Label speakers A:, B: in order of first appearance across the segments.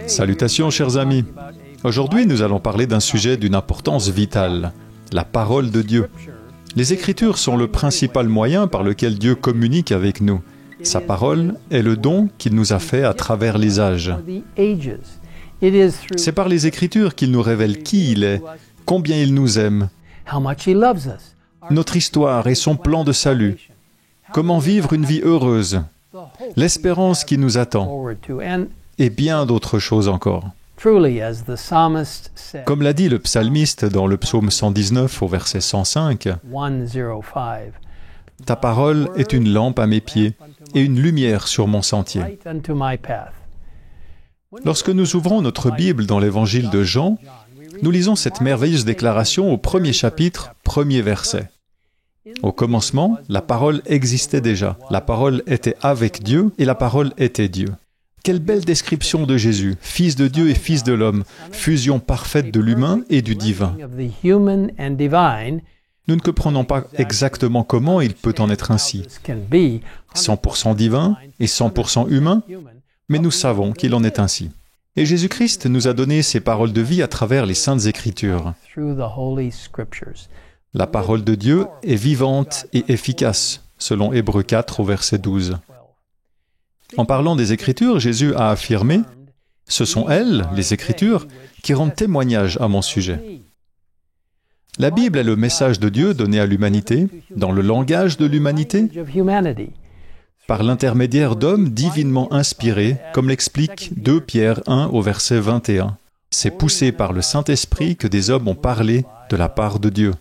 A: Salutations, chers amis. Aujourd'hui, nous allons parler d'un sujet d'une importance vitale, la parole de Dieu. Les Écritures sont le principal moyen par lequel Dieu communique avec nous. Sa parole est le don qu'il nous a fait à travers les âges. C'est par les Écritures qu'il nous révèle qui il est, combien il nous aime, notre histoire et son plan de salut, comment vivre une vie heureuse, l'espérance qui nous attend, et bien d'autres choses encore. Comme l'a dit le psalmiste dans le psaume 119 au verset 105, « Ta parole est une lampe à mes pieds et une lumière sur mon sentier. » Lorsque nous ouvrons notre Bible dans l'évangile de Jean, nous lisons cette merveilleuse déclaration au premier chapitre, premier verset. Au commencement, la parole existait déjà. La parole était avec Dieu et la parole était Dieu. Quelle belle description de Jésus, Fils de Dieu et Fils de l'homme, fusion parfaite de l'humain et du divin. Nous ne comprenons pas exactement comment il peut en être ainsi. 100% divin et 100% humain, mais nous savons qu'il en est ainsi. Et Jésus-Christ nous a donné ses paroles de vie à travers les Saintes Écritures. La parole de Dieu est vivante et efficace, selon Hébreux 4 au verset 12. En parlant des Écritures, Jésus a affirmé « Ce sont elles, les Écritures, qui rendent témoignage à mon sujet. » La Bible est le message de Dieu donné à l'humanité, dans le langage de l'humanité, par l'intermédiaire d'hommes divinement inspirés, comme l'explique 2 Pierre 1 au verset 21. C'est poussé par le Saint-Esprit que des hommes ont parlé de la part de Dieu.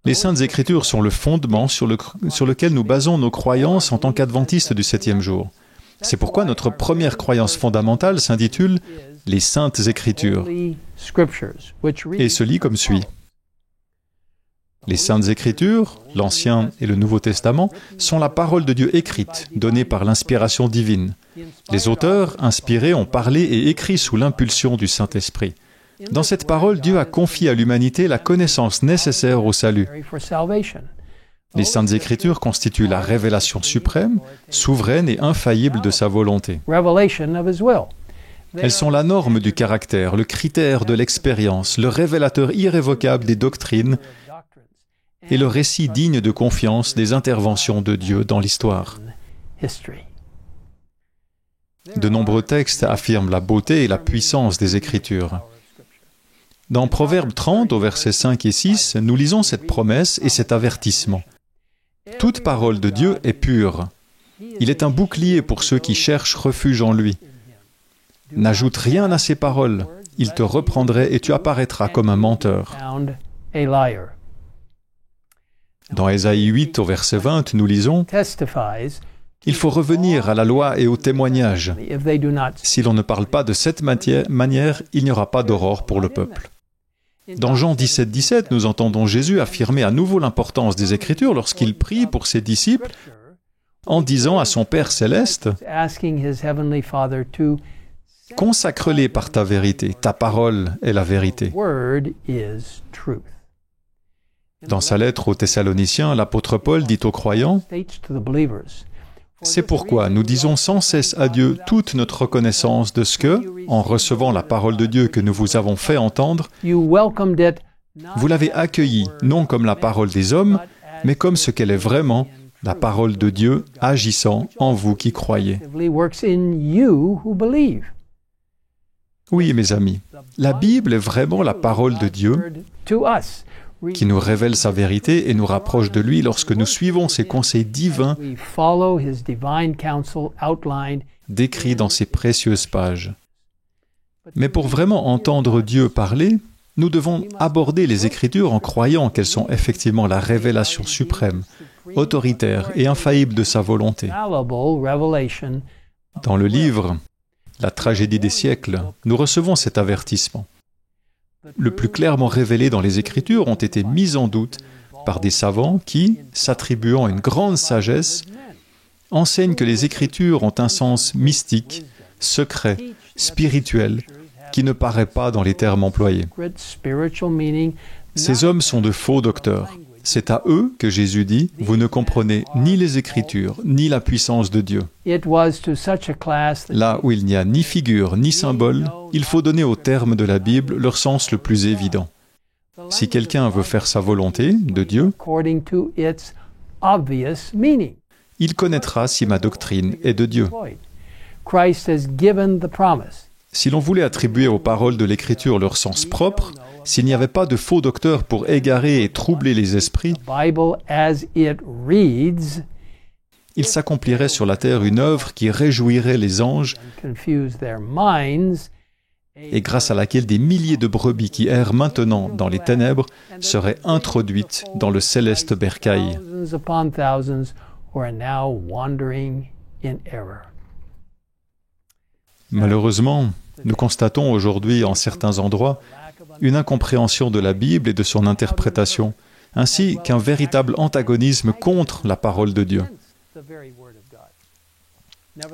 A: Les Saintes Écritures sont le fondement sur lequel nous basons nos croyances en tant qu'adventistes du 7e jour. C'est pourquoi notre première croyance fondamentale s'intitule « Les Saintes Écritures » et se lit comme suit. Les Saintes Écritures, l'Ancien et le Nouveau Testament, sont la parole de Dieu écrite, donnée par l'inspiration divine. Les auteurs, inspirés, ont parlé et écrit sous l'impulsion du Saint-Esprit. Dans cette parole, Dieu a confié à l'humanité la connaissance nécessaire au salut. Les Saintes Écritures constituent la révélation suprême, souveraine et infaillible de sa volonté. Elles sont la norme du caractère, le critère de l'expérience, le révélateur irrévocable des doctrines et le récit digne de confiance des interventions de Dieu dans l'histoire. De nombreux textes affirment la beauté et la puissance des Écritures. Dans Proverbe 30, au versets 5 et 6, nous lisons cette promesse et cet avertissement. « Toute parole de Dieu est pure. Il est un bouclier pour ceux qui cherchent refuge en lui. N'ajoute rien à ses paroles. Il te reprendrait et tu apparaîtras comme un menteur. » Dans Ésaïe 8, au verset 20, nous lisons « Il faut revenir à la loi et au témoignage. Si l'on ne parle pas de cette manière, il n'y aura pas d'aurore pour le peuple. » Dans Jean 17, 17, nous entendons Jésus affirmer à nouveau l'importance des Écritures lorsqu'il prie pour ses disciples en disant à son Père céleste « Consacre-les par ta vérité, ta parole est la vérité. » Dans sa lettre aux Thessaloniciens, l'apôtre Paul dit aux croyants « C'est pourquoi nous disons sans cesse à Dieu toute notre reconnaissance de ce que, en recevant la parole de Dieu que nous vous avons fait entendre, vous l'avez accueillie non comme la parole des hommes, mais comme ce qu'elle est vraiment, la parole de Dieu agissant en vous qui croyez. » Oui, mes amis, la Bible est vraiment la parole de Dieu qui nous révèle sa vérité et nous rapproche de lui lorsque nous suivons ses conseils divins décrits dans ces précieuses pages. Mais pour vraiment entendre Dieu parler, nous devons aborder les Écritures en croyant qu'elles sont effectivement la révélation suprême, autoritaire et infaillible de sa volonté. Dans le livre « La tragédie des siècles », nous recevons cet avertissement. Le plus clairement révélés dans les Écritures ont été mis en doute par des savants qui, s'attribuant une grande sagesse, enseignent que les Écritures ont un sens mystique, secret, spirituel, qui ne paraît pas dans les termes employés. Ces hommes sont de faux docteurs. C'est à eux que Jésus dit, « Vous ne comprenez ni les Écritures, ni la puissance de Dieu. » Là où il n'y a ni figure, ni symbole, il faut donner aux termes de la Bible leur sens le plus évident. Si quelqu'un veut faire sa volonté, de Dieu, il connaîtra si ma doctrine est de Dieu. Si l'on voulait attribuer aux paroles de l'Écriture leur sens propre, s'il n'y avait pas de faux docteurs pour égarer et troubler les esprits, il s'accomplirait sur la terre une œuvre qui réjouirait les anges et grâce à laquelle des milliers de brebis qui errent maintenant dans les ténèbres seraient introduites dans le céleste bercail. Malheureusement, nous constatons aujourd'hui en certains endroits une incompréhension de la Bible et de son interprétation, ainsi qu'un véritable antagonisme contre la parole de Dieu.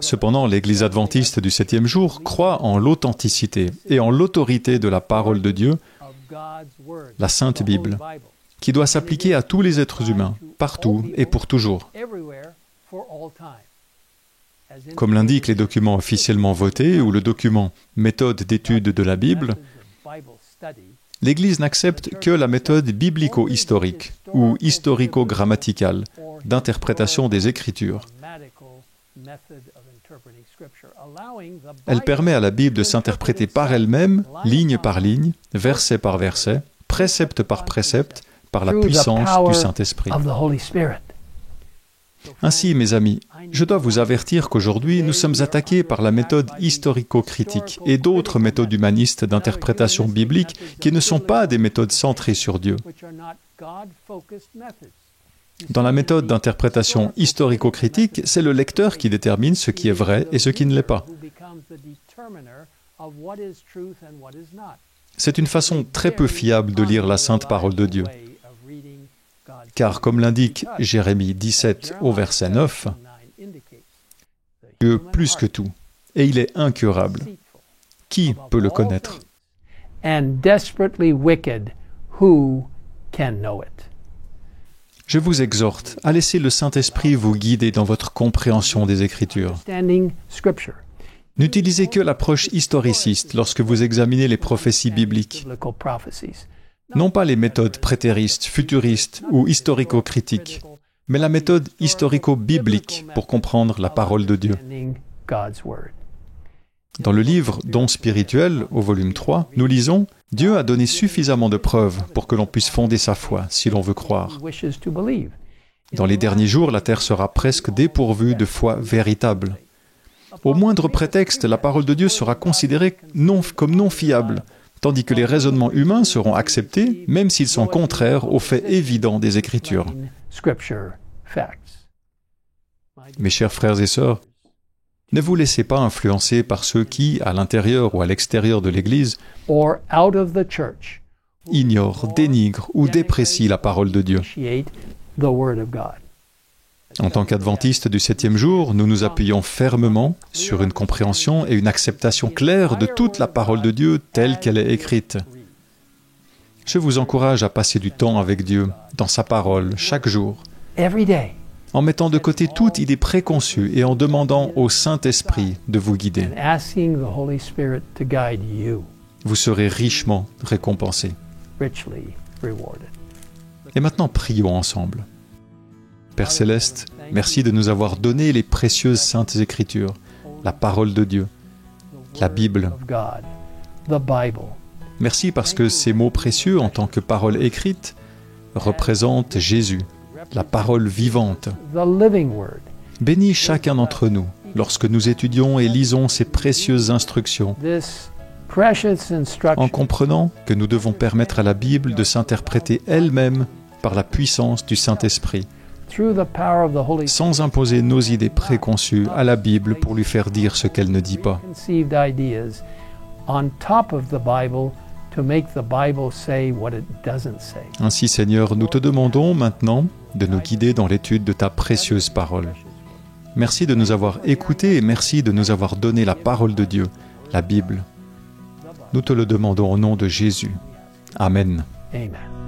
A: Cependant, l'Église adventiste du 7e jour croit en l'authenticité et en l'autorité de la parole de Dieu, la Sainte Bible, qui doit s'appliquer à tous les êtres humains, partout et pour toujours. Comme l'indiquent les documents officiellement votés ou le document « Méthode d'étude de la Bible », l'Église n'accepte que la méthode biblico-historique ou historico-grammaticale d'interprétation des Écritures. Elle permet à la Bible de s'interpréter par elle-même, ligne par ligne, verset par verset, précepte par précepte, par la puissance du Saint-Esprit. Ainsi, mes amis, je dois vous avertir qu'aujourd'hui, nous sommes attaqués par la méthode historico-critique et d'autres méthodes humanistes d'interprétation biblique qui ne sont pas des méthodes centrées sur Dieu. Dans la méthode d'interprétation historico-critique, c'est le lecteur qui détermine ce qui est vrai et ce qui ne l'est pas. C'est une façon très peu fiable de lire la sainte parole de Dieu. Car, comme l'indique Jérémie 17 au verset 9, Dieu plus que tout, et il est incurable. Qui peut le connaître? Je vous exhorte à laisser le Saint-Esprit vous guider dans votre compréhension des Écritures. N'utilisez que l'approche historiciste lorsque vous examinez les prophéties bibliques. Non pas les méthodes prétéristes, futuristes ou historico-critiques, mais la méthode historico-biblique pour comprendre la parole de Dieu. Dans le livre Dons spirituels, au volume 3, nous lisons « Dieu a donné suffisamment de preuves pour que l'on puisse fonder sa foi, si l'on veut croire. Dans les derniers jours, la terre sera presque dépourvue de foi véritable. Au moindre prétexte, la parole de Dieu sera considérée comme non fiable, tandis que les raisonnements humains seront acceptés, même s'ils sont contraires aux faits évidents des Écritures. » Mes chers frères et sœurs, ne vous laissez pas influencer par ceux qui, à l'intérieur ou à l'extérieur de l'Église, ignorent, dénigrent ou déprécient la parole de Dieu. En tant qu'adventistes du 7e jour, nous nous appuyons fermement sur une compréhension et une acceptation claire de toute la parole de Dieu telle qu'elle est écrite. Je vous encourage à passer du temps avec Dieu, dans sa parole, chaque jour, en mettant de côté toute idée préconçue et en demandant au Saint-Esprit de vous guider. Vous serez richement récompensés. Et maintenant, prions ensemble. Père Céleste, merci de nous avoir donné les précieuses saintes Écritures, la parole de Dieu, la Bible. Merci parce que ces mots précieux, en tant que paroles écrites, représentent Jésus, la parole vivante. Bénis chacun d'entre nous lorsque nous étudions et lisons ces précieuses instructions, en comprenant que nous devons permettre à la Bible de s'interpréter elle-même par la puissance du Saint-Esprit, sans imposer nos idées préconçues à la Bible pour lui faire dire ce qu'elle ne dit pas. Ainsi, Seigneur, nous te demandons maintenant de nous guider dans l'étude de ta précieuse parole. Merci de nous avoir écoutés et merci de nous avoir donné la parole de Dieu, la Bible. Nous te le demandons au nom de Jésus. Amen.
B: Amen.